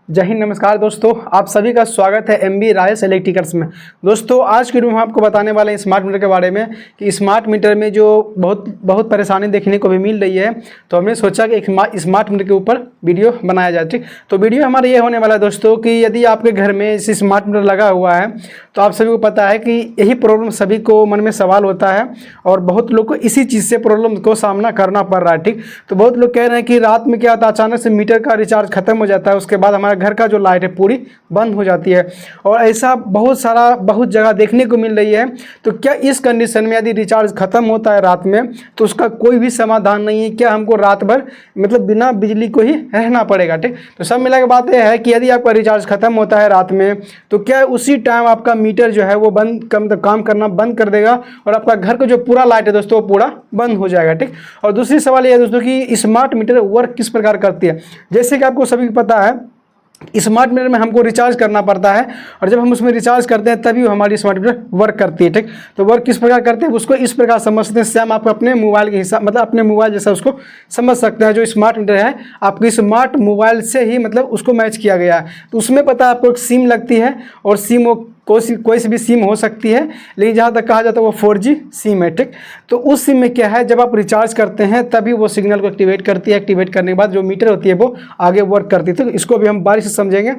जय हिंद, नमस्कार दोस्तों, आप सभी का स्वागत है एमबी रायस इलेक्ट्रिकल्स में। दोस्तों आज की वीडियो में हम आपको बताने वाले हैं स्मार्ट मीटर के बारे में कि स्मार्ट मीटर में जो बहुत परेशानी देखने को भी मिल रही है, तो हमने सोचा कि एक स्मार्ट मीटर के ऊपर वीडियो बनाया जाए। ठीक, तो वीडियो हमारा ये होने वाला है दोस्तों कि यदि आपके घर में इस स्मार्ट मीटर लगा हुआ है तो आप सभी को पता है कि यही प्रॉब्लम सभी को मन में सवाल होता है और बहुत लोग को इसी चीज़ से प्रॉब्लम को सामना करना पड़ रहा है। ठीक, तो बहुत लोग कह रहे हैं कि रात में क्या होता है, अचानक से मीटर का रिचार्ज खत्म हो जाता है, उसके बाद हमारे घर का जो लाइट है पूरी बंद हो जाती है। और ऐसा बहुत जगह देखने को मिल रही है। तो क्या इस कंडीशन में यदि रिचार्ज खत्म होता है रात में तो उसका कोई भी समाधान नहीं है? क्या हमको रात भर मतलब बिना बिजली को ही रहना पड़ेगा? ठीक, तो सब मिला के बात यह है कि यदि आपका रिचार्ज खत्म होता है रात में तो क्या उसी टाइम आपका मीटर जो है वो काम करना बंद कर देगा और आपका घर का जो पूरा लाइट है दोस्तों वो पूरा बंद हो जाएगा। ठीक, और दूसरी सवाल यह है दोस्तों कि स्मार्ट मीटर वर्क किस प्रकार करती है। जैसे कि आपको सभी को पता है स्मार्ट मीटर में हमको रिचार्ज करना पड़ता है और जब हम उसमें रिचार्ज करते हैं तभी हमारी स्मार्ट मीटर वर्क करती है। ठीक, तो वर्क किस प्रकार करते हैं उसको इस प्रकार समझते हैं, सेम आप अपने मोबाइल के हिसाब मतलब अपने मोबाइल जैसा उसको समझ सकते हैं। जो स्मार्ट मीटर है आपकी स्मार्ट मोबाइल से ही मतलब उसको मैच किया गया है। तो उसमें पता है आपको एक सिम लगती है और सिम वो कोई सी भी सिम हो सकती है, लेकिन जहाँ तक कहा जाता है वो 4G सिम है। ठीक, तो उस सिम में क्या है, जब आप रिचार्ज करते हैं तभी वो सिग्नल को एक्टिवेट करती है। एक्टिवेट करने के बाद जो मीटर होती है वो आगे वर्क करती है। तो इसको भी हम बारीक से समझेंगे।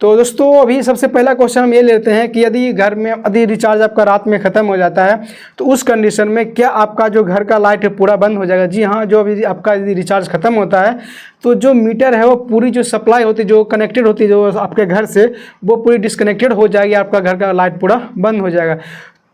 तो दोस्तों अभी सबसे पहला क्वेश्चन हम ये लेते हैं कि यदि घर में यदि रिचार्ज आपका रात में ख़त्म हो जाता है तो उस कंडीशन में क्या आपका जो घर का लाइट है पूरा बंद हो जाएगा? जी हाँ, जो अभी आपका यदि रिचार्ज ख़त्म होता है तो जो मीटर है वो पूरी जो सप्लाई होती है, जो कनेक्टेड होती है जो आपके घर से, वो पूरी डिस्कनेक्टेड हो जाएगी, आपका घर का लाइट पूरा बंद हो जाएगा।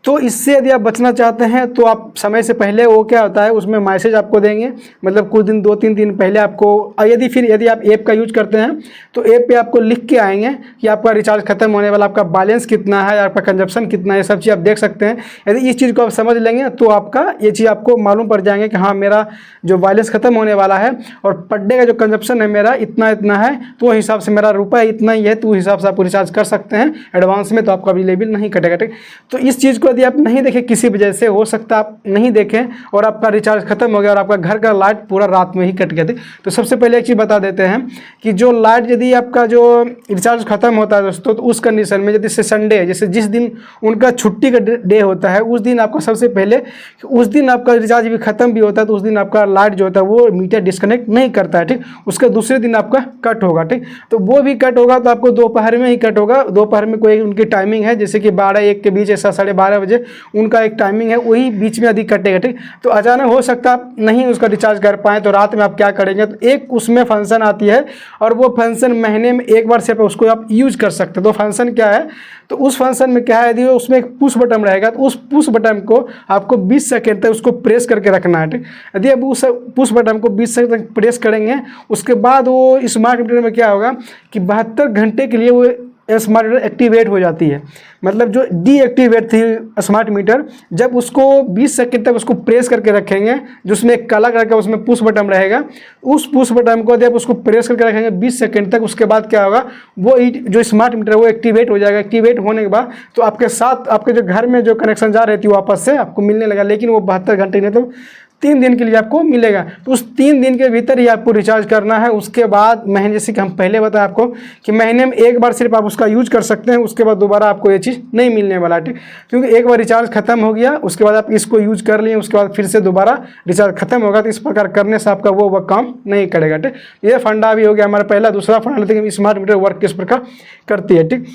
तो इससे यदि आप बचना चाहते हैं तो आप समय से पहले वो क्या होता है उसमें मैसेज आपको देंगे, मतलब कुछ दिन 2-3 दिन पहले आपको, यदि आप ऐप का यूज करते हैं तो ऐप पे आपको लिख के आएंगे कि आपका रिचार्ज खत्म होने वाला, आपका बैलेंस कितना है, आपका कंजप्शन कितना है, सब चीज़ आप देख सकते हैं। यदि इस चीज़ को आप समझ लेंगे तो आपका ये चीज़ आपको मालूम पड़ जाएंगे कि हाँ मेरा जो बैलेंस खत्म होने वाला है और पर डे का जो कंजप्शन है मेरा इतना है, तो हिसाब से मेरा रुपये इतना ही है, तो हिसाब से आप रिचार्ज कर सकते हैं एडवांस में, तो आपका बिजली बिल नहीं कटेगा। ठीक, तो इस चीज़ को यदि आप नहीं देखें किसी वजह से, हो सकता है आप नहीं देखें और आपका रिचार्ज खत्म हो गया और आपका घर का लाइट पूरा रात में ही कट गया। तो सबसे पहले एक चीज़ बता देते हैं कि जो लाइट यदि आपका जो रिचार्ज खत्म होता है दोस्तों तो उस कंडीशन में यदि संडे है, जैसे जिस दिन उनका छुट्टी का डे होता है उस दिन आपका सबसे पहले उस दिन आपका रिचार्ज भी खत्म भी होता है तो उस दिन आपका लाइट जो होता है वो मीटर डिस्कनेक्ट नहीं करता है। ठीक, उसके दूसरे दिन आपका कट होगा। ठीक, तो वो भी कट होगा तो आपको दोपहर में ही कट होगा। दोपहर में कोई उनकी टाइमिंग है, जैसे कि 12-1 के बीच, ऐसा 12:30 बजे उनका एक टाइमिंग है, वही बीच में यदि कटेगा। ठीक, तो अचानक हो सकता है आप नहीं उसका रिचार्ज कर पाएँ तो रात में आप क्या करेंगे, तो एक उसमें फंक्शन आती है और वो फंक्शन महीने में एक बार सिर्फ उसको आप यूज कर सकते हैं। तो फंक्शन क्या है, तो उस फंक्शन में क्या है, यदि उसमें एक पुश बटन रहेगा तो उस पुश बटन को आपको 20 सेकेंड तक उसको प्रेस करके रखना है। ठीक, यदि आप उस पुश बटन को 20 सेकेंड तक प्रेस करेंगे उसके बाद वो स्मार्ट मीटर में क्या होगा कि 72 घंटे के लिए वो स्मार्ट मीटर एक्टिवेट हो जाती है। मतलब जो डीएक्टिवेट थी स्मार्ट मीटर, जब उसको 20 सेकंड तक उसको प्रेस करके रखेंगे, जो उसमें एक काला कलर का उसमें पुश बटन रहेगा, उस पुश बटन को जब उसको प्रेस करके रखेंगे 20 सेकंड तक, उसके बाद क्या होगा वो जो स्मार्ट मीटर है वो एक्टिवेट हो जाएगा। एक्टिवेट होने के बाद तो आपके साथ आपके जो घर में जो कनेक्शन जा रही थी वापस से आपको मिलने लगा, लेकिन वो 72 घंटे नहीं तो 3 दिन के लिए आपको मिलेगा। तो उस 3 दिन के भीतर ही आपको रिचार्ज करना है। उसके बाद महीने, जैसे कि हम पहले बताएं आपको कि महीने में एक बार सिर्फ आप उसका यूज कर सकते हैं, उसके बाद दोबारा आपको ये चीज़ नहीं मिलने वाला। ठीक, क्योंकि एक बार रिचार्ज खत्म हो गया उसके बाद आप इसको यूज कर लिए, उसके बाद फिर से दोबारा रिचार्ज खत्म होगा, तो इस प्रकार करने से आपका वो काम नहीं करेगा। ठीक, ये फंडा भी हो गया हमारा पहला। दूसरा फंडा लेते हैं कि स्मार्ट मीटर वर्क किस प्रकार करती है। ठीक,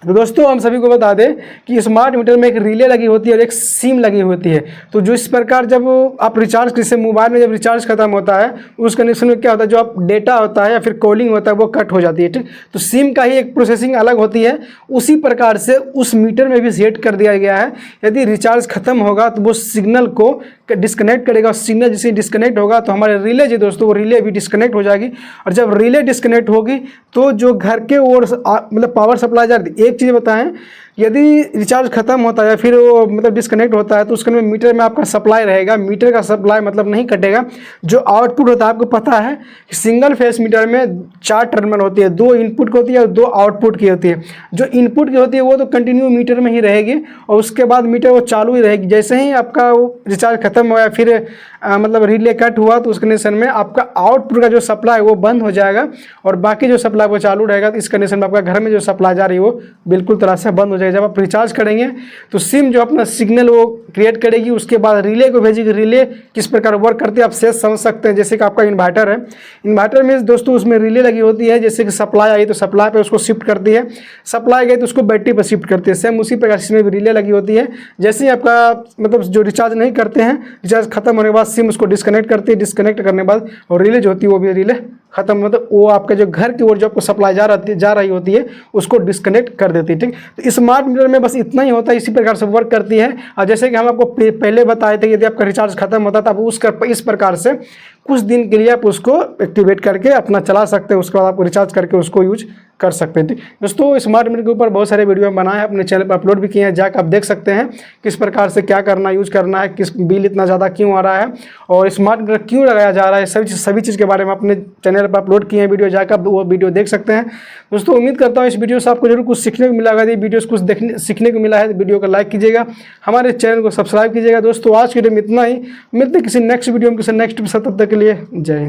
तो दोस्तों हम सभी को बता दें कि स्मार्ट मीटर में एक रिले लगी होती है और एक सिम लगी होती है। तो जो इस प्रकार जब आप रिचार्ज, जैसे मोबाइल में जब रिचार्ज खत्म होता है उस कंडीशन में क्या होता है, जो आप डेटा होता है या फिर कॉलिंग होता है वो कट हो जाती है। ठीक, तो सिम का ही एक प्रोसेसिंग अलग होती है, उसी प्रकार से उस मीटर में भी सेट कर दिया गया है। यदि रिचार्ज खत्म होगा तो वो सिग्नल को डिस्कनेक्ट करेगा, सिग्नल जैसे डिस्कनेक्ट होगा तो हमारे रिले जो दोस्तों वो रिले भी डिस्कनेक्ट हो जाएगी। और जब रिले डिस्कनेक्ट होगी तो जो घर के ओर मतलब पावर सप्लाई जा रही, एक चीज़ बताएं, यदि रिचार्ज खत्म होता है या फिर वो मतलब डिस्कनेक्ट होता है तो उसके मीटर में आपका सप्लाई रहेगा। मीटर का सप्लाई मतलब नहीं कटेगा। जो आउटपुट होता है आपको पता है कि सिंगल फेस मीटर में 4 टर्मिनल होती है, 2 इनपुट की होती है और 2 आउटपुट की होती है। जो इनपुट की होती है वो तो कंटिन्यू मीटर में ही रहेगी और उसके बाद मीटर वो चालू ही रहेगी। जैसे ही आपका रिचार्ज खत्म हो या फिर मतलब रिले कट हुआ तो उस कंडीशन में आपका आउटपुट का जो सप्लाई वो बंद हो जाएगा और बाकी जो सप्लाई वो चालू रहेगा। तो इस कंडीशन में आपका घर में जो सप्लाई जा रही है वो बिल्कुल तरह से बंद हो जाएगा। जब आप रिचार्ज करेंगे तो सिम जो अपना सिग्नल वो क्रिएट करेगी, उसके बाद रिले को भेजेगी। रिले किस प्रकार वर्क करती है आप सेट समझ सकते हैं। जैसे कि आपका इन्वर्टर है, इन्वर्टर में दोस्तों उसमें रिले लगी होती है। जैसे कि सप्लाई आई तो सप्लाई पे उसको शिफ्ट करती है, सप्लाई गई तो उसको बैटरी पर शिफ्ट करती है। सेम उसी प्रकार इसमें भी रिले लगी होती है। जैसे ही आपका मतलब जो रिचार्ज नहीं करते हैं, रिचार्ज खत्म होने के बाद सिम उसको डिस्कनेक्ट करती है, डिस्कनेक्ट करने के बाद और रिले जो होती है वो भी रिले खत्म, मतलब वो आपके जो घर की ओर जो आपको सप्लाई जा रही होती है उसको डिस्कनेक्ट कर देती है। ठीक, तो स्मार्ट मीटर में बस इतना ही होता है, इसी प्रकार से वर्क करती है। और जैसे कि हम आपको पहले बताए थे, यदि आपका रिचार्ज खत्म होता था आप इस प्रकार से कुछ दिन के लिए आप उसको एक्टिवेट करके अपना चला सकते हैं, उसके बाद आपको रिचार्ज करके उसको यूज कर सकते हैं। ठीक दोस्तों, स्मार्ट मीटर के ऊपर बहुत सारे वीडियो बनाए हैं, अपने चैनल पर अपलोड भी किए हैं, जाकर आप देख सकते हैं किस प्रकार से क्या करना यूज करना है, किस बिल इतना ज़्यादा क्यों आ रहा है और स्मार्ट मीटर क्यों लगाया जा रहा है, सभी चीज़ के बारे में अपने चैनल पर अपलोड किए हैं वीडियो, जाकर वो वीडियो देख सकते हैं। दोस्तों उम्मीद करता हूँ इस वीडियो से आपको जरूर कुछ सीखने को मिला। अगर ये वीडियो से कुछ सीखने को मिला है तो वीडियो को लाइक कीजिएगा, हमारे चैनल को सब्सक्राइब कीजिएगा। दोस्तों आज के वीडियो में इतना ही, मिलते किसी नेक्स्ट वीडियो में किसी नेक्स्ट तब तक के लिए जय हिंद।